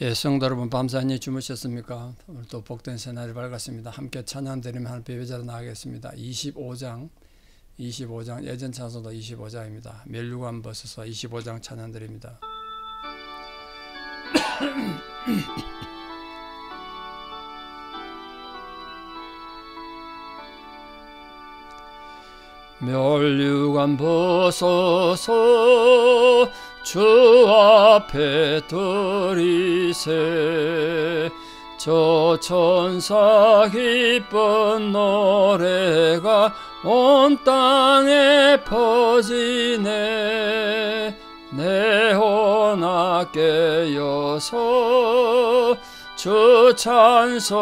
예, 성도 여러분 밤새 안녕히 주무셨습니까? 오늘도 복된 새날이 밝았습니다. 함께 찬양드리며 하나님 예배자로 나가겠습니다. 25장 예전 찬송도 25장입니다. 멸류관 벗어서 25장 찬양드립니다. 멸류관 벗어서 주 앞에 드리세. 저 천사 기쁜 노래가 온 땅에 퍼지네. 내 혼아 깨어서 주 찬송하여라.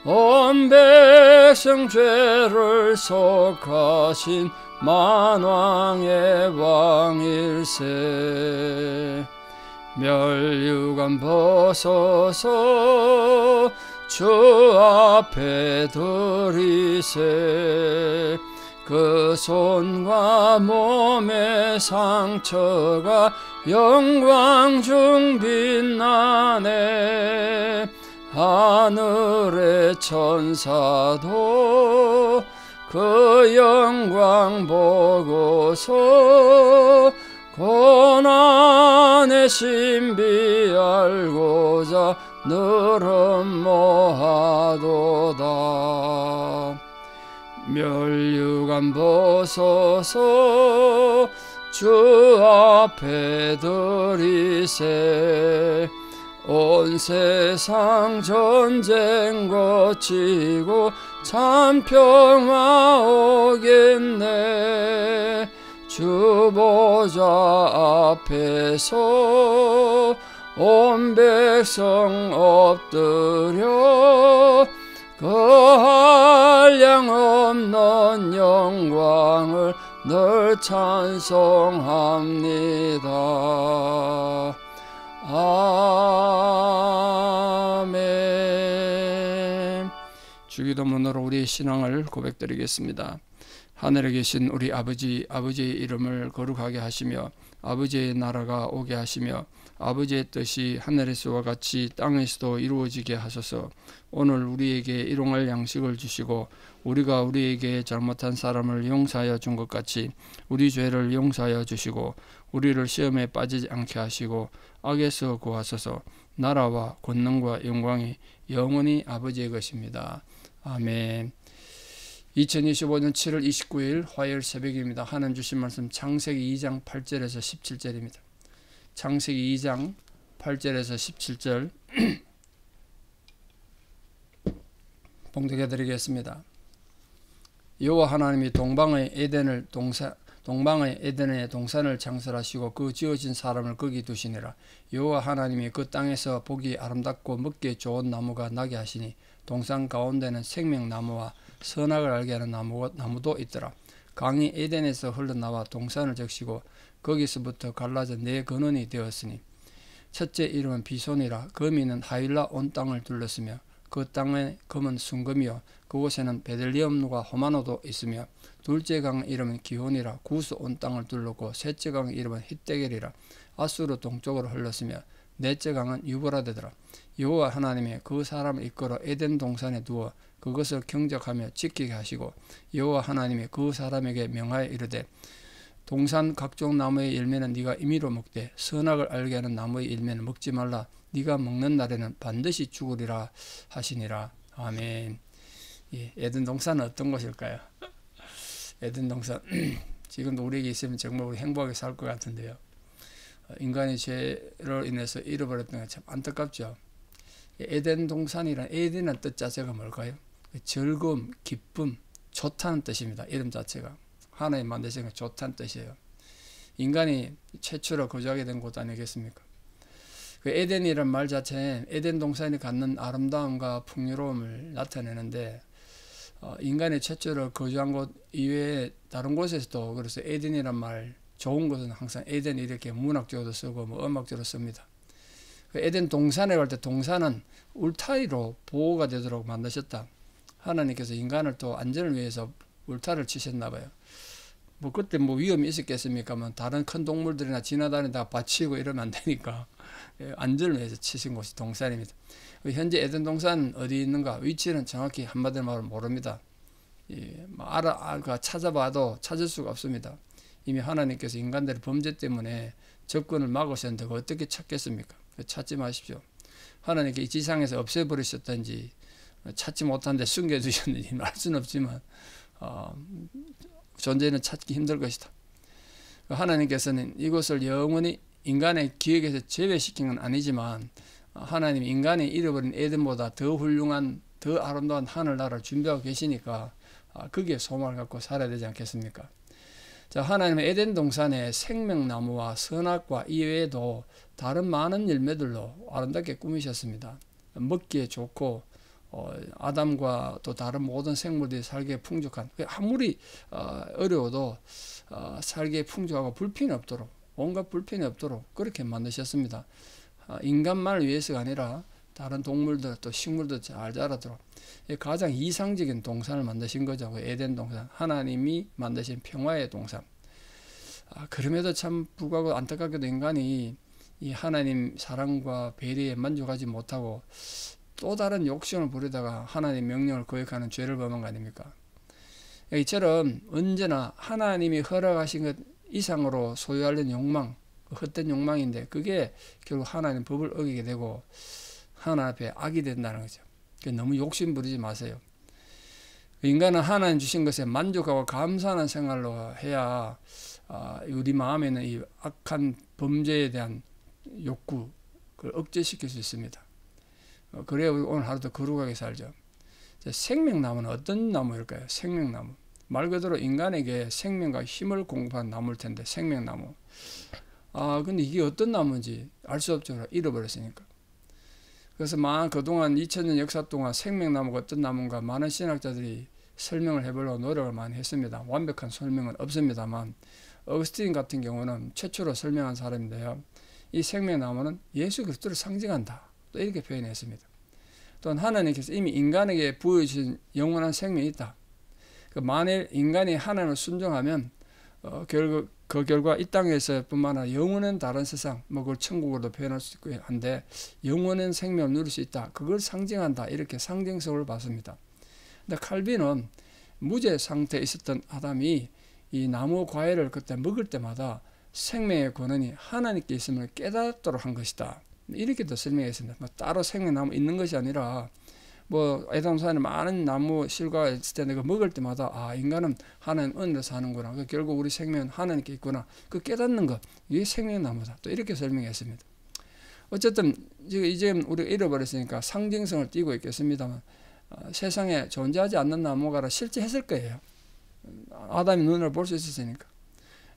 온 백성 죄를 속하신 만왕의 왕일세. 멸류관 벗어서 주 앞에 드리세. 그 손과 몸의 상처가 영광 중 빛나네. 하늘의 천사도 그 영광 보고서 고난의 신비 알고자 늘 음모하도다. 멸류관 벗어서 주 앞에 드리세. 온 세상 전쟁 거치고 참 평화 오겠네. 주 보좌 앞에서 온 백성 엎드려 그 한량없는 영광을 늘 찬송합니다. 아멘. 주기도문으로 우리의 신앙을 고백드리겠습니다. 하늘에 계신 우리 아버지의 이름을 거룩하게 하시며 아버지의 나라가 오게 하시며 아버지의 뜻이 하늘에서와 같이 땅에서도 이루어지게 하소서. 오늘 우리에게 일용할 양식을 주시고 우리가 우리에게 잘못한 사람을 용서하여 준 것 같이 우리 죄를 용서하여 주시고 우리를 시험에 빠지지 않게 하시고 악에서 구하소서. 나라와 권능과 영광이 영원히 아버지의 것입니다. 아멘. 2025년 7월 29일 화요일 새벽입니다. 하나님 주신 말씀 창세기 2장 8절에서 17절입니다. 창세기 2장 8절에서 17절 봉독해 드리겠습니다. 여호와 하나님이 동방의 에덴에 동산을 창설하시고 그 지어진 사람을 거기 두시니라. 여호와 하나님이 그 땅에서 보기 아름답고 먹기에 좋은 나무가 나게 하시니 동산 가운데는 생명나무와 선악을 알게 하는 나무도 있더라. 강이 에덴에서 흘러나와 동산을 적시고 거기서부터 갈라져 네 근원이 되었으니 첫째 이름은 비손이라. 거미는 하윌라 온 땅을 둘렀으며 그 땅의 금은 순금이요 그곳에는 베들리엄과 호마노도 있으며 둘째 강 이름은 기혼이라. 구스 온 땅을 둘렀고 셋째 강 이름은 hit데겔이라. 아수르 동쪽으로 흘렀으며 넷째 강은 유브라데더라. 여호와 하나님이 그 사람을 이끌어 에덴 동산에 두어 그것을 경작하며 지키게 하시고 여호와 하나님이 그 사람에게 명하여 이르되 동산 각종 나무의 열매는 네가 임의로 먹되 선악을 알게 하는 나무의 열매는 먹지 말라. 네가 먹는 날에는 반드시 죽으리라 하시니라. 아멘. 예, 에덴 동산은 어떤 곳일까요? 에덴 동산 지금도 우리에게 있으면 정말 우리 행복하게 살 것 같은데요. 인간의 죄로 인해서 잃어버렸던 게 참 안타깝죠. 에덴 동산이란 에덴의 뜻 자체가 뭘까요? 즐거움, 기쁨, 좋다는 뜻입니다. 이름 자체가 하나님 만드신 게 좋다는 뜻이에요. 인간이 최초로 거주하게 된 곳 아니겠습니까? 그 에덴이란 말 자체는 에덴 동산이 갖는 아름다움과 풍요로움을 나타내는데 인간이 최초로 거주한 곳 이외에 다른 곳에서도 그래서 에덴이란 말 좋은 것은 항상 에덴 이렇게 문학적으로 쓰고 뭐 음악적으로 씁니다. 그 에덴 동산에 갈 때 동산은 울타리로 보호가 되도록 만드셨다. 하나님께서 인간을 또 안전을 위해서 울타리를 치셨나 봐요. 뭐 그때 뭐 위험이 있었겠습니까만 다른 큰 동물들이나 지나다니다가 받치고 이러면 안 되니까 안전을 위해서 치신 곳이 동산입니다. 현재 에덴 동산 어디 있는가 위치는 정확히 한마디로 말하면 모릅니다. 찾아봐도 찾을 수가 없습니다. 이미 하나님께서 인간들의 범죄 때문에 접근을 막으셨는데 어떻게 찾겠습니까? 찾지 마십시오. 하나님께 이 지상에서 없애버리셨든지 찾지 못한데 숨겨두셨는지 알 수는 없지만 존재는 찾기 힘들 것이다. 하나님께서는 이것을 영원히 인간의 기획에서 제외시킨 건 아니지만 하나님이 인간이 잃어버린 에덴보다 더 훌륭한 더 아름다운 하늘나라를 준비하고 계시니까 거기에 소망을 갖고 살아야 되지 않겠습니까? 자, 하나님은 에덴 동산에 생명나무와 선악과 이외에도 다른 많은 열매들로 아름답게 꾸미셨습니다. 먹기에 좋고 아담과 또 다른 모든 생물들이 살기에 풍족한, 아무리 어려워도 살기에 풍족하고 불편이 없도록, 온갖 불편이 없도록 그렇게 만드셨습니다. 인간만을 위해서가 아니라 다른 동물들 또 식물도 잘 자라도록 가장 이상적인 동산을 만드신 거죠. 에덴 동산, 하나님이 만드신 평화의 동산. 그럼에도 참 불구하고 안타깝게도 인간이 이 하나님 사랑과 배려에 만족하지 못하고 또 다른 욕심을 부리다가 하나님 명령을 거역하는 죄를 범한 거 아닙니까? 이처럼 언제나 하나님이 허락하신 것 이상으로 소유하려는 욕망, 헛된 욕망인데 그게 결국 하나님 법을 어기게 되고 하나님 앞에 악이 된다는 거죠. 너무 욕심 부리지 마세요. 인간은 하나님 주신 것에 만족하고 감사하는 생활로 해야 우리 마음에는 이 악한 범죄에 대한 욕구 그걸 억제시킬 수 있습니다. 그래야 우리 오늘 하루도 거룩하게 살죠. 생명나무는 어떤 나무일까요? 생명나무. 말 그대로 인간에게 생명과 힘을 공급한 나무일 텐데 생명나무. 근데 이게 어떤 나무인지 알 수 없죠. 잃어버렸으니까. 그래서 그동안 2000년 역사 동안 생명나무가 어떤 나무인가 많은 신학자들이 설명을 해보려고 노력을 많이 했습니다. 완벽한 설명은 없습니다만 어거스틴 같은 경우는 최초로 설명한 사람인데요. 이 생명나무는 예수 그리스도를 상징한다. 또 이렇게 표현했습니다. 또한 하나님께서 이미 인간에게 부여주신 영원한 생명이 있다. 만일 인간이 하나님을 순종하면 그 결과 이 땅에서 뿐만 아니라 영원한 다른 세상, 그걸 천국으로도 표현할 수 있고 한데 영원한 생명을 누릴 수 있다. 그걸 상징한다. 이렇게 상징성을 받습니다. 근데 칼빈은 무죄 상태에 있었던 아담이 이 나무 과일을 그때 먹을 때마다 생명의 권한이 하나님께 있음을 깨닫도록 한 것이다. 이렇게도 설명했습니다. 따로 생명나무 있는 것이 아니라 에덴 동산에 많은 나무 실과가 있을 때 내가 먹을 때마다 인간은 하나님 은혜로 사는구나. 결국 우리 생명은 하나님께 있구나. 그 깨닫는 것 이게 생명나무다. 또 이렇게 설명했습니다. 어쨌든 이제 우리가 잃어버렸으니까 상징성을 띠고 있겠습니다만 세상에 존재하지 않는 나무가 실제 했을 거예요. 아담이 눈으로 볼 수 있었으니까.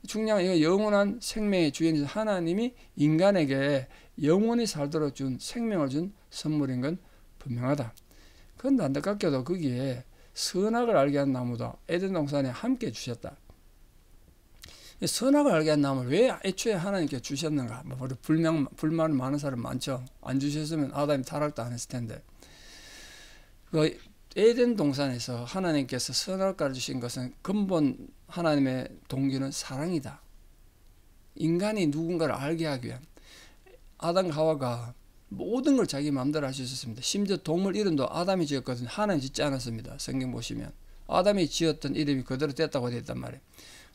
중요한 이거 영원한 생명의 주인이신 하나님이 인간에게 영원히 살도록 준 생명을 준 선물인 건 분명하다. 그런데 안타깝게도 거기에 선악을 알게 한 나무도 에덴 동산에 함께 주셨다. 선악을 알게 한 나무를 왜 애초에 하나님께 주셨는가? 불만 많은 사람 많죠. 안 주셨으면 아담이 타락도 안 했을 텐데. 에덴 동산에서 하나님께서 선악을 가르치신 것은 근본 하나님의 동기는 사랑이다. 인간이 누군가를 알게 하기 위한 아담과 하와가 모든 걸 자기 마음대로 할 수 있었습니다. 심지어 동물 이름도 아담이 지었거든요. 하나님 짓지 않았습니다. 성경 보시면 아담이 지었던 이름이 그대로 됐다고 되어 있단 말이에요.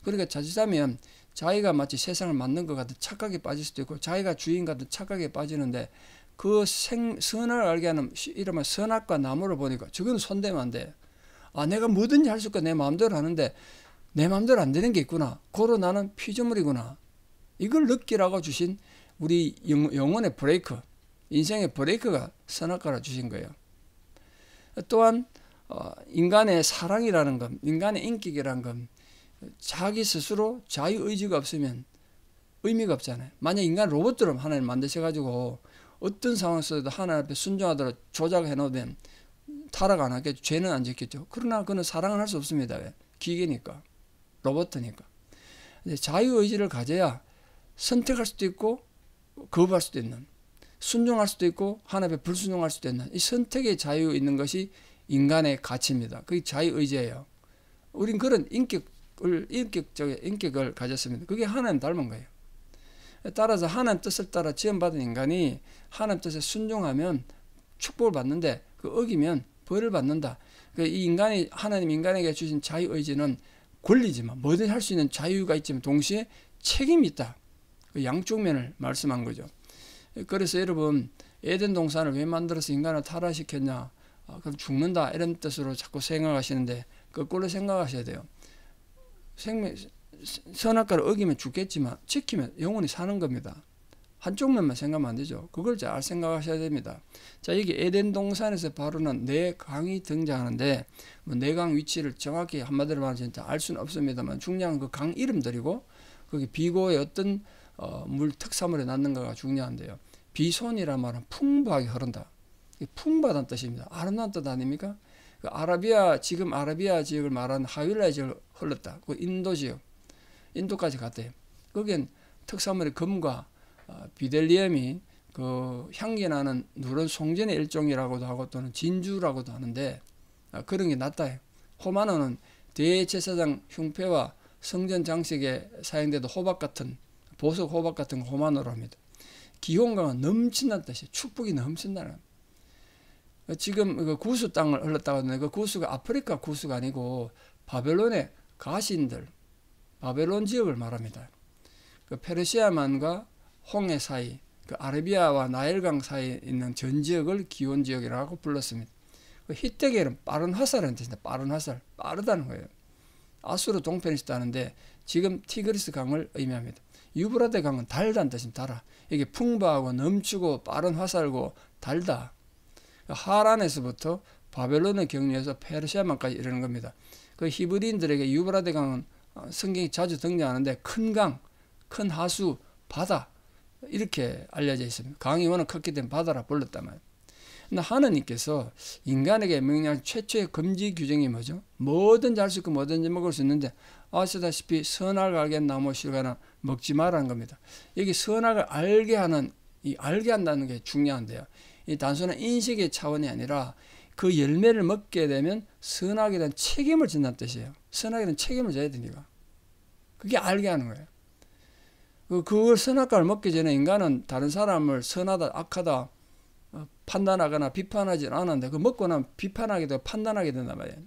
그러니까 자칫하면 자기가 마치 세상을 만든 것 같은 착각에 빠질 수도 있고 자기가 주인 같은 착각에 빠지는데 그 선악을 알게 하는 이름은 선악과 나무를 보니까 저거는 손대면 안 돼. 내가 뭐든지 할 수 있고 내 마음대로 하는데 내 마음대로 안 되는 게 있구나. 고로 나는 피조물이구나. 이걸 느끼라고 주신 우리 영혼의 브레이크, 인생의 브레이크가 선악과를 주신 거예요. 또한 인간의 사랑이라는 것, 인간의 인격이라는 것, 자기 스스로 자유의지가 없으면 의미가 없잖아요. 만약 인간 로봇처럼 하나님 만드셔가지고 어떤 상황에서도 하나님 앞에 순종하도록 조작해 놓으면 타락 안 하겠죠. 죄는 안 짓겠죠. 그러나 그는 사랑을 할 수 없습니다. 왜? 기계니까. 로봇이니까. 자유의지를 가져야 선택할 수도 있고 거부할 수도 있는, 순종할 수도 있고 하나님 앞에 불순종할 수도 있는 이 선택의 자유 있는 것이 인간의 가치입니다. 그게 자유의지예요. 우린 그런 인격 인격을 가졌습니다. 그게 하나님 닮은 거예요. 따라서 하나님 뜻을 따라 지음받은 인간이 하나님 뜻에 순종하면 축복을 받는데 그 어기면 벌을 받는다. 이 인간이 하나님 인간에게 주신 자유의지는 권리지만 뭐든 할 수 있는 자유가 있지만 동시에 책임이 있다. 그 양쪽 면을 말씀한 거죠. 그래서 여러분 에덴 동산을 왜 만들어서 인간을 타락시켰냐? 그럼 죽는다 이런 뜻으로 자꾸 생각하시는데 거꾸로 생각하셔야 돼요. 선악과를 어기면 죽겠지만 지키면 영원히 사는 겁니다. 한쪽 면만 생각하면 안 되죠. 그걸 잘 생각하셔야 됩니다. 자, 여기 에덴 동산에서 바로는 네 강이 등장하는데 뭐 네 강 위치를 정확히 한마디로 말하면 진짜 알 수는 없습니다만 중요한 그 강 이름들이고 거기 비고의 어떤 물 특산물에 낳는가가 중요한데요. 비손이란 말은 풍부하게 흐른다. 풍부하다는 뜻입니다. 아름다운 뜻 아닙니까? 그 지금 아라비아 지역을 말하는 하윌라 지역을 흘렀다. 그 인도 지역, 인도까지 갔대요. 거기엔 특산물이 금과 비델리엄이 그 향기 나는 누런 송전의 일종이라고도 하고 또는 진주라고도 하는데 그런 게 낫다. 호마노는 대제사장 흉패와 성전 장식에 사용되던 호박 같은 보석 호박 같은 호마노로 합니다. 기혼강은 넘친다는 뜻이에요. 축복이 넘친다는 겁니다. 지금 그 구스 땅을 흘렀다고 하는데 그 구스가 아프리카 구스가 아니고 바벨론의 가신들, 바벨론 지역을 말합니다. 그 페르시아만과 홍해 사이, 그 아라비아와 나일강 사이에 있는 전 지역을 기온 지역이라고 불렀습니다. 그 히데겔은 빠른 화살이라는 뜻인데 빠른 화살, 빠르다는 거예요. 아수르 동편이 있다는데 지금 티그리스 강을 의미합니다. 유브라데 강은 달다는 뜻입니다. 달아. 이게 풍부하고 넘치고 빠른 화살고 달다. 하란에서부터 바벨론을 경유해서 페르시아만까지 이르는 겁니다. 그 히브리인들에게 유브라데 강은 성경이 자주 등장하는데 큰 강, 큰 하수, 바다 이렇게 알려져 있습니다. 강이 워낙 컸기 때문에 바다라 불렀단 말이에요. 근데 하느님께서 인간에게 명령한 최초의 금지 규정이 뭐죠? 뭐든지 할 수 있고 뭐든지 먹을 수 있는데 아시다시피 선악을 알게 한 나무 실과는 먹지 말라는 겁니다. 여기 선악을 알게 하는 이 알게 한다는 게 중요한데요. 이 단순한 인식의 차원이 아니라 그 열매를 먹게 되면 선악에 대한 책임을 진다는 뜻이에요. 선악에 대한 책임을 져야 되니까. 그게 알게 하는 거예요. 그걸 선악과를 먹기 전에 인간은 다른 사람을 선하다 악하다 판단하거나 비판하지 않았는데 그 먹고 나면 비판하게 되고 판단하게 된단 말이에요.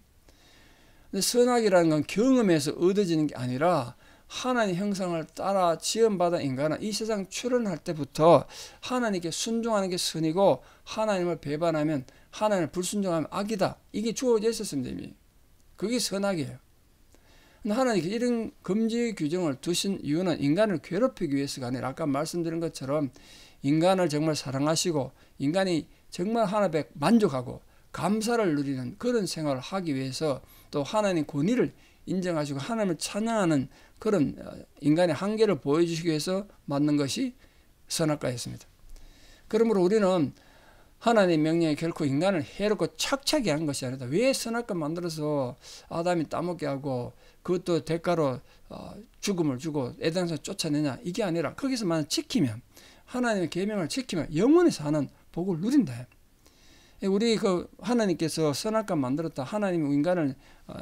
근데 선악이라는 건 경험에서 얻어지는 게 아니라 하나님 형상을 따라 지음받은 인간은 이 세상 출현할 때부터 하나님께 순종하는 게 선이고 하나님을 배반하면 하나님을 불순종하면 악이다. 이게 주어져 있었습니다. 이미. 그게 선악이에요. 근데 하나님께 이런 금지 규정을 두신 이유는 인간을 괴롭히기 위해서가 아니라 아까 말씀드린 것처럼 인간을 정말 사랑하시고 인간이 정말 하나님에 만족하고 감사를 누리는 그런 생활을 하기 위해서 또 하나님 권위를 인정하시고 하나님을 찬양하는 그런 인간의 한계를 보여주시기 위해서 만든 것이 선악과였습니다. 그러므로 우리는 하나님 명령에 결코 인간을 해롭고 착착이 한 것이 아니다. 왜 선악과 만들어서 아담이 따먹게 하고 그것도 대가로 죽음을 주고 에덴에서 쫓아내냐 이게 아니라 거기서만 지키면 하나님의 계명을 지키면 영원히 사는 복을 누린다. 우리 그 하나님께서 선악과 만들었다 하나님이 인간을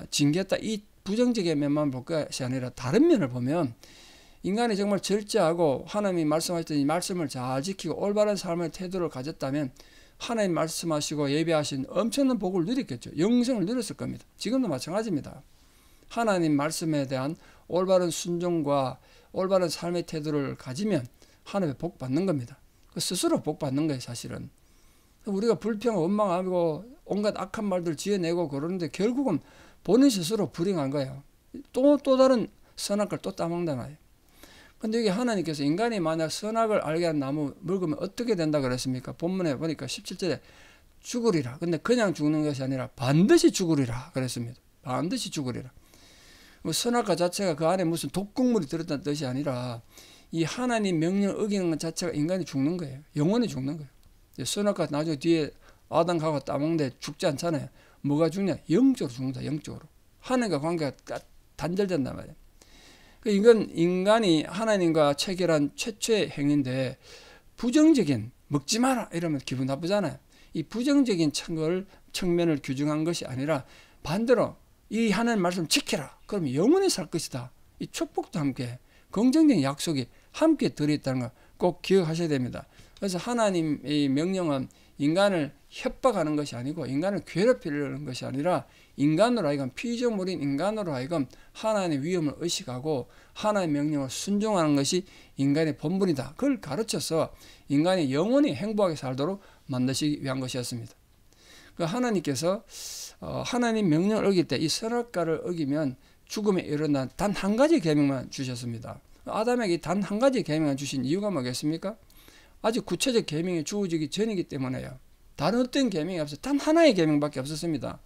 징계했다 이 부정적인 면만 볼 것이 아니라 다른 면을 보면 인간이 정말 절제하고 하나님이 말씀하셨던 이 말씀을 잘 지키고 올바른 삶의 태도를 가졌다면 하나님 말씀하시고 예배하신 엄청난 복을 누렸겠죠. 영생을 누렸을 겁니다. 지금도 마찬가지입니다. 하나님 말씀에 대한 올바른 순종과 올바른 삶의 태도를 가지면 하나님의 복 받는 겁니다. 스스로 복 받는 거예요. 사실은. 우리가 불평, 원망하고 온갖 악한 말들 지어내고 그러는데 결국은 본인 스스로 불행한 거예요. 또 다른 선악을 또 따먹는 거예요. 근데 여기 하나님께서 인간이 만약 선악을 알게 한 나무 먹으면 어떻게 된다 그랬습니까? 본문에 보니까 17절에 죽으리라. 근데 그냥 죽는 것이 아니라 반드시 죽으리라 그랬습니다. 반드시 죽으리라. 선악과 자체가 그 안에 무슨 독극물이 들었다는 뜻이 아니라 이 하나님 명령을 어기는 것 자체가 인간이 죽는 거예요. 영원히 죽는 거예요. 선악과 나중에 뒤에 아담하고 따먹는데 죽지 않잖아요. 뭐가 죽냐? 영적으로 죽는다. 영적으로. 하나님과 관계가 단절된단 말이에요. 이건 인간이 하나님과 체결한 최초의 행위인데 부정적인 먹지 마라 이러면 기분 나쁘잖아요. 이 부정적인 측면을 규정한 것이 아니라 반대로 이 하나님 말씀 지켜라. 그럼 영원히 살 것이다. 이 축복도 함께 긍정적인 약속이 함께 들어있다는 거 꼭 기억하셔야 됩니다. 그래서 하나님의 명령은 인간을 협박하는 것이 아니고 인간을 괴롭히려는 것이 아니라 인간으로 하여금 피조물인 인간으로 하여금 하나님의 위엄을 의식하고 하나님의 명령을 순종하는 것이 인간의 본분이다. 그걸 가르쳐서 인간이 영원히 행복하게 살도록 만드시기 위한 것이었습니다. 하나님께서 하나님 명령을 어길 때 이 선악과를 어기면 죽음에 이른다는 단 한 가지 계명만 주셨습니다. 아담에게 단 한 가지 계명을 주신 이유가 뭐겠습니까? 아주 구체적 계명이 주어지기 전이기 때문에요. 다른 어떤 계명이 없어요. 단 하나의 계명밖에 없었습니다.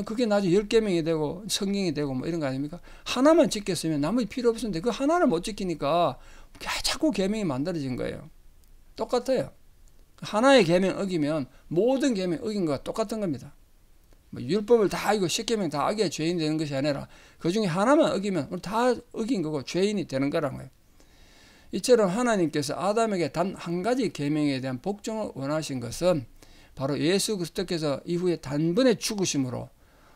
그게 나중에 10계명이 되고 성경이 되고 뭐 이런 거 아닙니까? 하나만 지켰으면 나머지 필요 없었는데 그 하나를 못 지키니까 자꾸 계명이 만들어진 거예요. 똑같아요. 하나의 계명 어기면 모든 계명 어긴 거와 똑같은 겁니다. 뭐 율법을 다 이거 10계명 다 어겨야 죄인 되는 것이 아니라 그 중에 하나만 어기면 다 어긴 거고 죄인이 되는 거란 거예요. 이처럼 하나님께서 아담에게 단 한 가지 계명에 대한 복종을 원하신 것은 바로 예수 그리스도께서 이후에 단번에 죽으심으로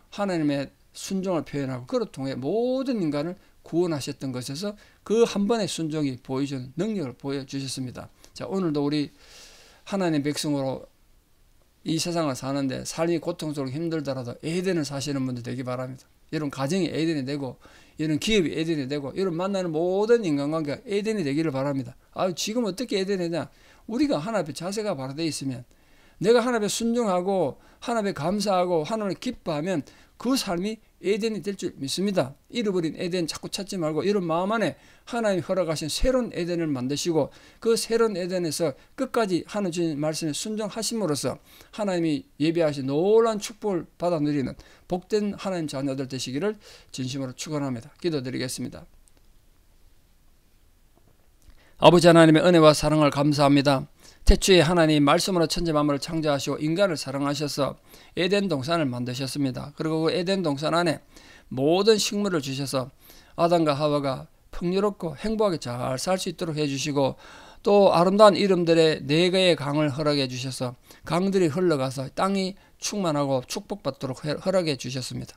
하나님의 순종을 표현하고 그를 통해 모든 인간을 구원하셨던 것에서 그 한 번의 순종이 보여준 능력을 보여주셨습니다. 자, 오늘도 우리 하나님의 백성으로 이 세상을 사는데 삶이 고통스럽고 힘들더라도 에덴을 사시는 분들 되기 바랍니다. 여러분 가정이 에덴이 되고 여러분 기업이 에덴이 되고 여러분 만나는 모든 인간관계가 에덴이 되기를 바랍니다. 지금 어떻게 에덴이 되냐? 우리가 하나님 앞에 자세가 바로 되어 있으면 내가 하나님 앞에 순종하고 하나님 앞에 감사하고 하나님을 기뻐하면 그 삶이 에덴이 될 줄 믿습니다. 잃어버린 에덴 자꾸 찾지 말고 이런 마음 안에 하나님이 허락하신 새로운 에덴을 만드시고 그 새로운 에덴에서 끝까지 하나님 주신 말씀에 순종하심으로써 하나님이 예배하신 놀라운 축복을 받아 누리는 복된 하나님 자녀들 되시기를 진심으로 축원합니다. 기도드리겠습니다. 아버지 하나님의 은혜와 사랑을 감사합니다. 태초에 하나님 말씀으로 천지 만물을 창조하시고 인간을 사랑하셔서 에덴 동산을 만드셨습니다. 그리고 그 에덴 동산 안에 모든 식물을 주셔서 아담과 하와가 풍요롭고 행복하게 잘 살 수 있도록 해주시고 또 아름다운 이름들의 4개의 강을 허락해 주셔서 강들이 흘러가서 땅이 충만하고 축복받도록 허락해 주셨습니다.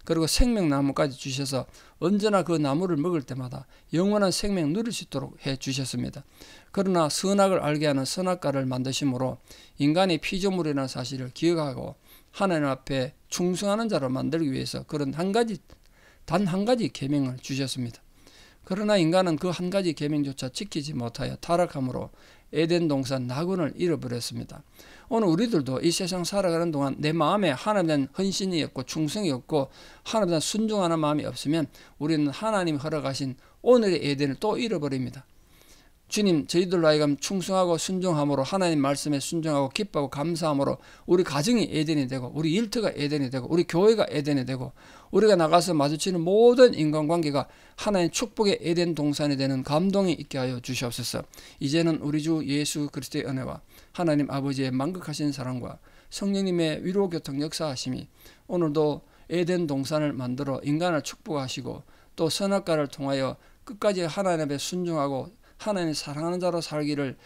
그리고 생명나무까지 주셔서 언제나 그 나무를 먹을 때마다 영원한 생명 누릴 수 있도록 해 주셨습니다. 그러나 선악을 알게 하는 선악과를 만드심으로 인간이 피조물이라는 사실을 기억하고 하나님 앞에 충성하는 자로 만들기 위해서 그런 단 한 가지 계명을 주셨습니다. 그러나 인간은 그 한 가지 계명조차 지키지 못하여 타락함으로 에덴 동산 낙원을 잃어버렸습니다. 오늘 우리들도 이 세상 살아가는 동안 내 마음에 하나님에 대한 헌신이 없고 충성이 없고 하나님에 대한 순종하는 마음이 없으면 우리는 하나님이 허락하신 오늘의 에덴을 또 잃어버립니다. 주님, 저희들로 하여금 충성하고 순종함으로 하나님 말씀에 순종하고 기뻐하고 감사함으로 우리 가정이 에덴이 되고 우리 일터가 에덴이 되고 우리 교회가 에덴이 되고 우리가 나가서 마주치는 모든 인간관계가 하나님 축복의 에덴 동산이 되는 감동이 있게 하여 주시옵소서. 이제는 우리 주 예수 그리스도의 은혜와 하나님 아버지의 만극하신 사랑과 성령님의 위로교통 역사하심이 오늘도 에덴 동산을 만들어 인간을 축복하시고 또 선악과를 통하여 끝까지 하나님 앞에 순종하고 하나님 사랑하는 자로 살기를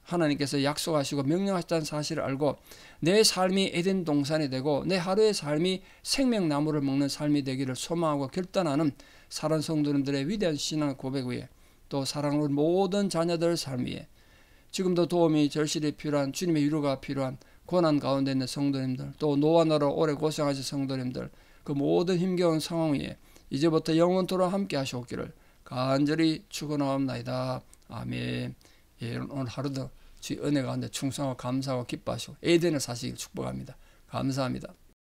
하나님께서 약속하시고 명령하셨다는 사실을 알고 내 삶이 에덴 동산이 되고 내 하루의 삶이 생명나무를 먹는 삶이 되기를 소망하고 결단하는 사랑하는 성도님들의 위대한 신앙 고백 위에 또 사랑하는 모든 자녀들 삶 위에 지금도 도움이 절실히 필요한 주님의 위로가 필요한 고난 가운데 있는 성도님들 또 노안으로 오래 고생하신 성도님들 그 모든 힘겨운 상황 위에 이제부터 영원토록 함께 하시옵기를 간절히 축원하옵나이다. 아멘. 예, 오늘 하루도 주의 은혜 가운데 충성하고 감사하고 기뻐하시고 에덴을 사시길 축복합니다. 감사합니다.